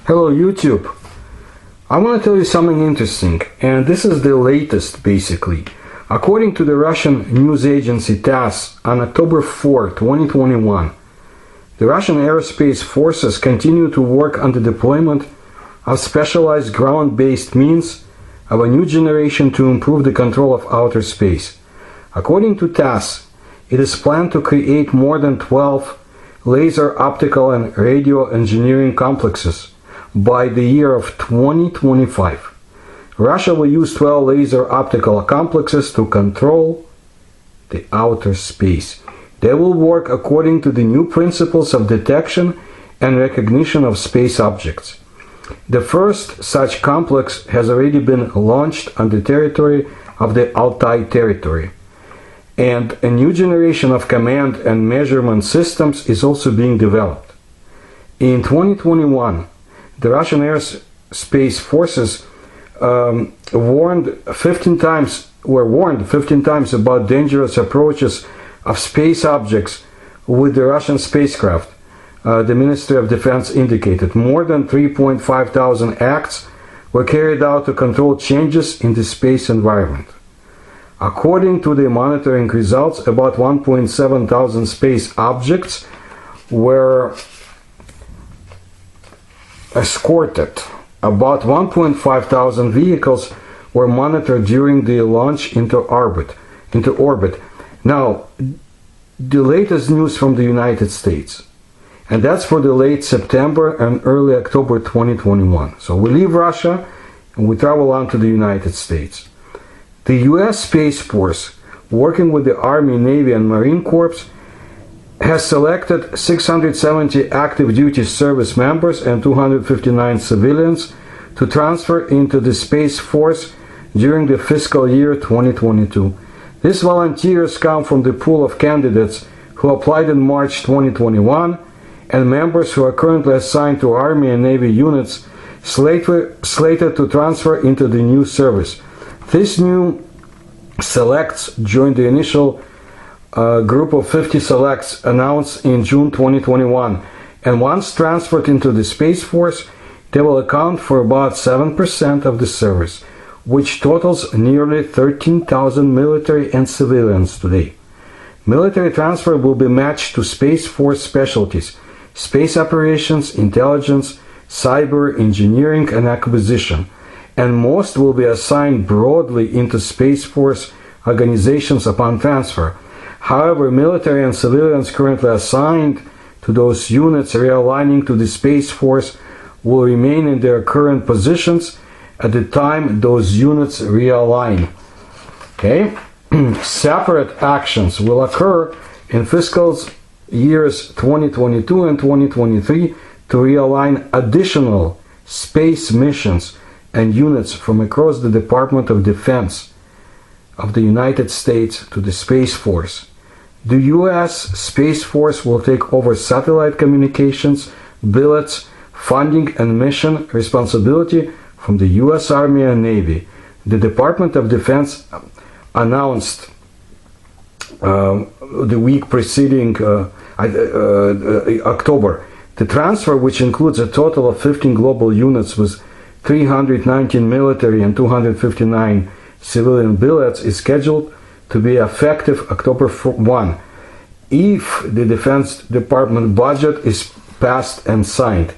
Hello YouTube. I want to tell you something interesting, and this is the latest basically. According to the Russian news agency TASS, on October 4, 2021, the Russian aerospace forces continue to work on the deployment of specialized ground-based means of a new generation to improve the control of outer space. According to TASS, it is planned to create more than 12 laser, optical, and radio engineering complexes by the year of 2025. Russia will use 12 laser optical complexes to control the outer space. They will work according to the new principles of detection and recognition of space objects. The first such complex has already been launched on the territory of the Altai territory, and a new generation of command and measurement systems is also being developed. In 2021, the Russian aerospace forces were warned 15 times about dangerous approaches of space objects with the Russian spacecraft. The Ministry of Defense indicated more than 3,500 acts were carried out to control changes in the space environment. According to the monitoring results, about 1,700 space objects were escorted. About 1,500 vehicles were monitored during the launch into orbit. Now, the latest news from the United States, and that's for the late September and early October 2021. So we leave Russia and we travel on to the United States. The U.S. Space Force, working with the Army, Navy, and Marine Corps, has selected 670 active duty service members and 259 civilians to transfer into the Space Force during the fiscal year 2022. These volunteers come from the pool of candidates who applied in March 2021 and members who are currently assigned to Army and Navy units slated to transfer into the new service. This new selects joined the initial group of 50 selects announced in June 2021, and once transferred into the Space Force, they will account for about 7% of the service, which totals nearly 13,000 military and civilians today. Military transfer will be matched to Space Force specialties: space operations, intelligence, cyber, engineering, and acquisition, and most will be assigned broadly into Space Force organizations upon transfer. However, military and civilians currently assigned to those units realigning to the Space Force will remain in their current positions at the time those units realign. Okay? Separate actions will occur in fiscal years 2022 and 2023 to realign additional space missions and units from across the Department of Defense of the United States to the Space Force. The U.S. Space Force will take over satellite communications, billets, funding, and mission responsibility from the U.S. Army and Navy. The Department of Defense announced the week preceding October the transfer, which includes a total of 15 global units with 319 military and 259 civilian billets, is scheduled to be effective October 1 if the Defense Department budget is passed and signed.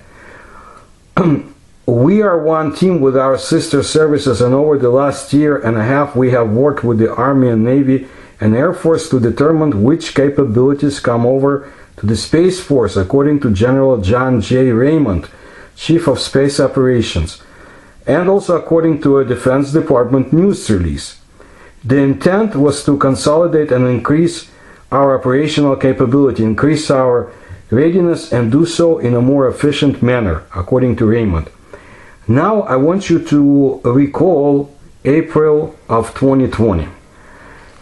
We are one team with our sister services, and over the last year and a half we have worked with the Army and Navy and Air Force to determine which capabilities come over to the Space Force, according to General John J. Raymond, Chief of Space Operations, and also according to a Defense Department news release. The intent was to consolidate and increase our operational capability, increase our readiness, and do so in a more efficient manner, according to Raymond. Now I want you to recall April of 2020.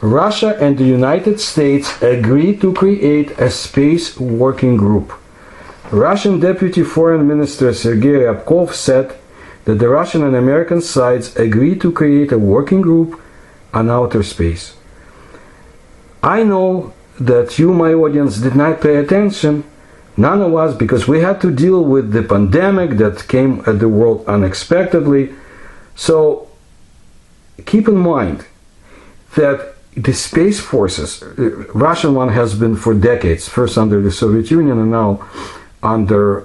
Russia and the United States agreed to create a space working group. Russian Deputy Foreign Minister Sergei Ryabkov said that the Russian and American sides agreed to create a working group on outer space. I know that you, my audience, did not pay attention None of us, because we had to deal with the pandemic that came at the world unexpectedly. So keep in mind that the space forces, Russian one has been for decades, first under the Soviet Union and now under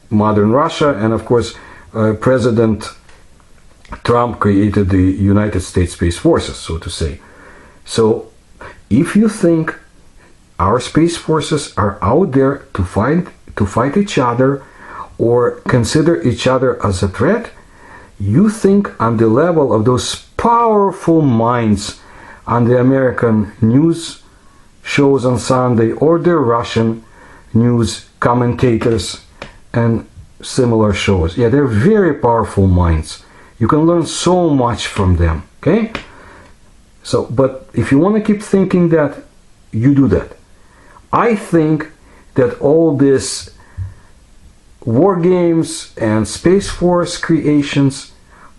modern Russia, and of course President Trump created the United States Space Forces, so to say. So if you think our space forces are out there to fight each other or consider each other as a threat, you think on the level of those powerful minds on the American news shows on Sunday or the Russian news commentators and similar shows. Yeah, they're very powerful minds. You can learn so much from them, okay? So, but if you want to keep thinking that, you do that. I think that all this war games and Space Force creations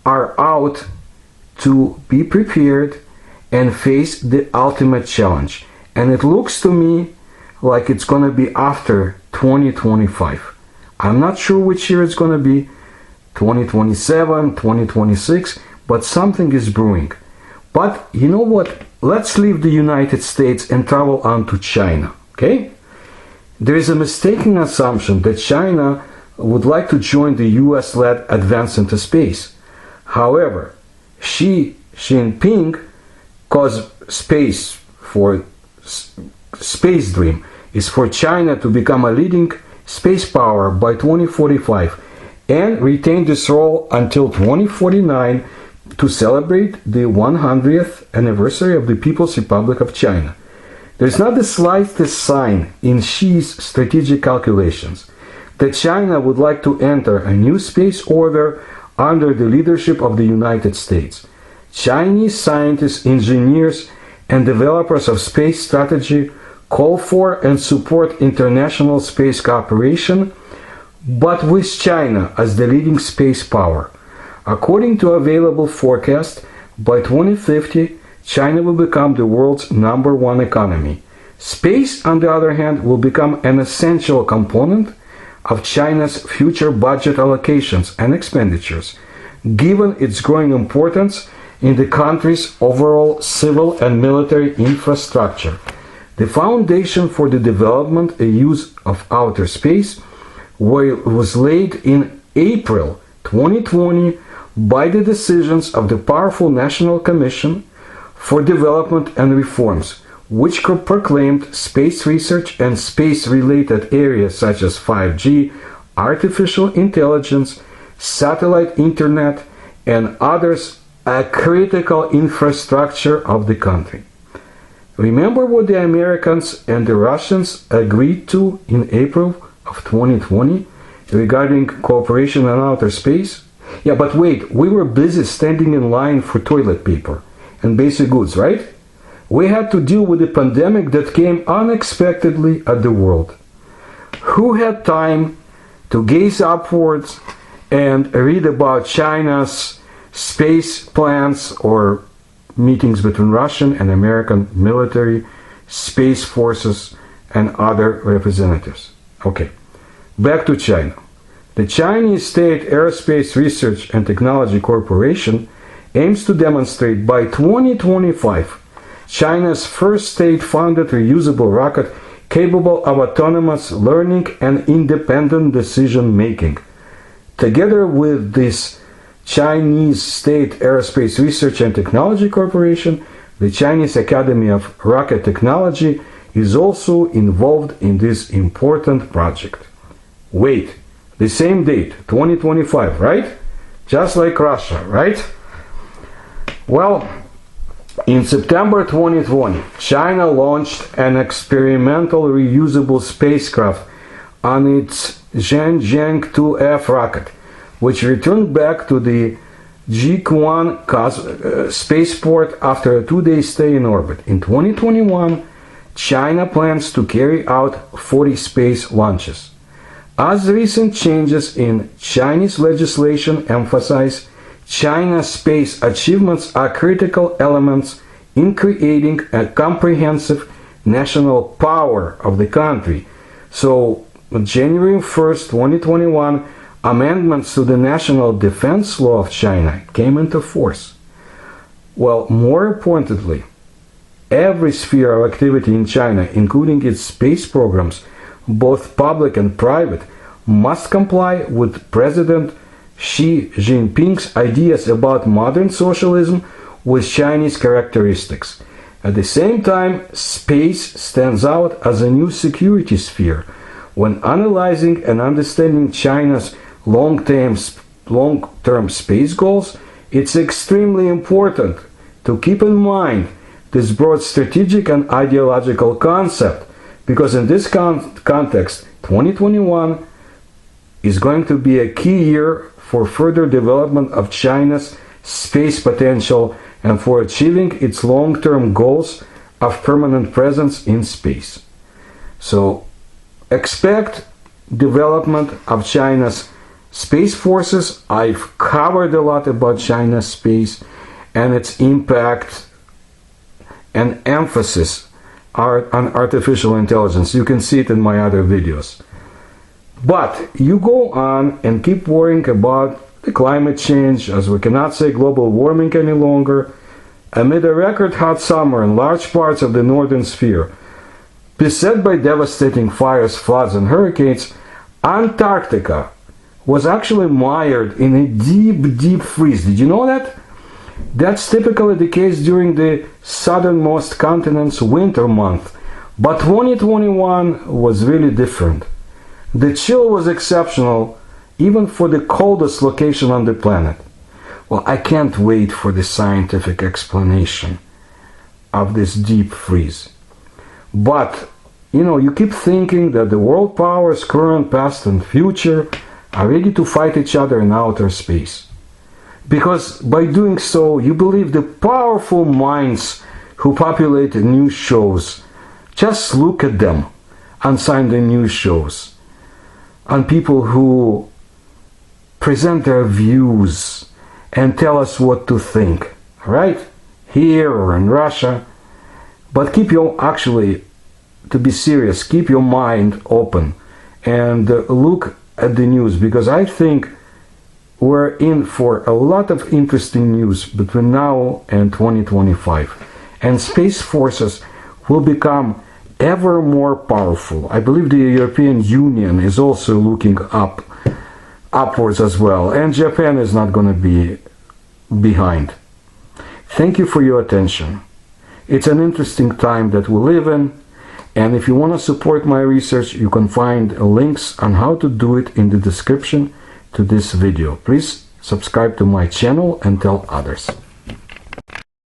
are out to be prepared and face the ultimate challenge. And it looks to me like it's going to be after 2025. I'm not sure which year it's going to be, 2027, 2026, but something is brewing. But you know what? Let's leave the United States and travel on to China, okay? There is a mistaken assumption that China would like to join the US-led advance into space. However, Xi Jinping, cause space for space dream is for China to become a leading space power by 2045 and retain this role until 2049 to celebrate the 100th anniversary of the People's Republic of China. There is not the slightest sign in Xi's strategic calculations that China would like to enter a new space order under the leadership of the United States. Chinese scientists, engineers, and developers of space strategy call for and support international space cooperation, but with China as the leading space power. According to available forecasts, by 2050, China will become the world's #1 economy. Space, on the other hand, will become an essential component of China's future budget allocations and expenditures, given its growing importance in the country's overall civil and military infrastructure. The foundation for the development and use of outer space was laid in April 2020 by the decisions of the powerful National Commission for Development and Reforms, which proclaimed space research and space-related areas such as 5G, artificial intelligence, satellite internet, and others a critical infrastructure of the country. Remember what the Americans and the Russians agreed to in April of 2020 regarding cooperation in outer space? Yeah, but wait, we were busy standing in line for toilet paper and basic goods, right? We had to deal with the pandemic that came unexpectedly at the world. Who had time to gaze upwards and read about China's space plans or meetings between Russian and American military, space forces, and other representatives? Okay, back to China. The Chinese State Aerospace Research and Technology Corporation aims to demonstrate by 2025 China's first state-funded reusable rocket capable of autonomous learning and independent decision-making. Together with this Chinese State Aerospace Research and Technology Corporation, the Chinese Academy of Rocket Technology is also involved in this important project. Wait, the same date, 2025, right? Just like Russia, right? Well, in September 2020, China launched an experimental reusable spacecraft on its Zhangjiang 2F rocket, which returned back to the Jiuquan spaceport after a 2-day stay in orbit. In 2021, China plans to carry out 40 space launches. As recent changes in Chinese legislation emphasize, China's space achievements are critical elements in creating a comprehensive national power of the country So on January 1st, 2021, amendments to the National Defense Law of China came into force. Well, more importantly, every sphere of activity in China, including its space programs, both public and private, must comply with President Xi Jinping's ideas about modern socialism with Chinese characteristics. At the same time, space stands out as a new security sphere. When analyzing and understanding China's long-term space goals, it's extremely important to keep in mind this broad strategic and ideological concept, because in this context, 2021 is going to be a key year for further development of China's space potential and for achieving its long-term goals of permanent presence in space. So expect development of China's space forces. I've covered a lot about China's space and its impact and emphasis on artificial intelligence. You can see it in my other videos. But you go on and keep worrying about the climate change, as we cannot say global warming any longer. Amid a record hot summer in large parts of the northern sphere, beset by devastating fires, floods, and hurricanes, Antarctica was actually mired in a deep, deep freeze. Did you know that? That's typically the case during the southernmost continent's winter month. But 2021 was really different. The chill was exceptional, even for the coldest location on the planet. Well, I can't wait for the scientific explanation of this deep freeze. But, you keep thinking that the world powers, current, past, and future, are ready to fight each other in outer space. Because by doing so, you believe the powerful minds who populate the news shows. Just look at them and sign the news shows. And people who present their views and tell us what to think, right? Here or in Russia. But to be serious, keep your mind open and look at the news, because I think we're in for a lot of interesting news between now and 2025. And space forces will become ever more powerful. I believe the European Union is also looking upwards as well, and Japan is not going to be behind. Thank you for your attention. It's an interesting time that we live in, and if you want to support my research, you can find links on how to do it in the description to this video. Please subscribe to my channel and tell others.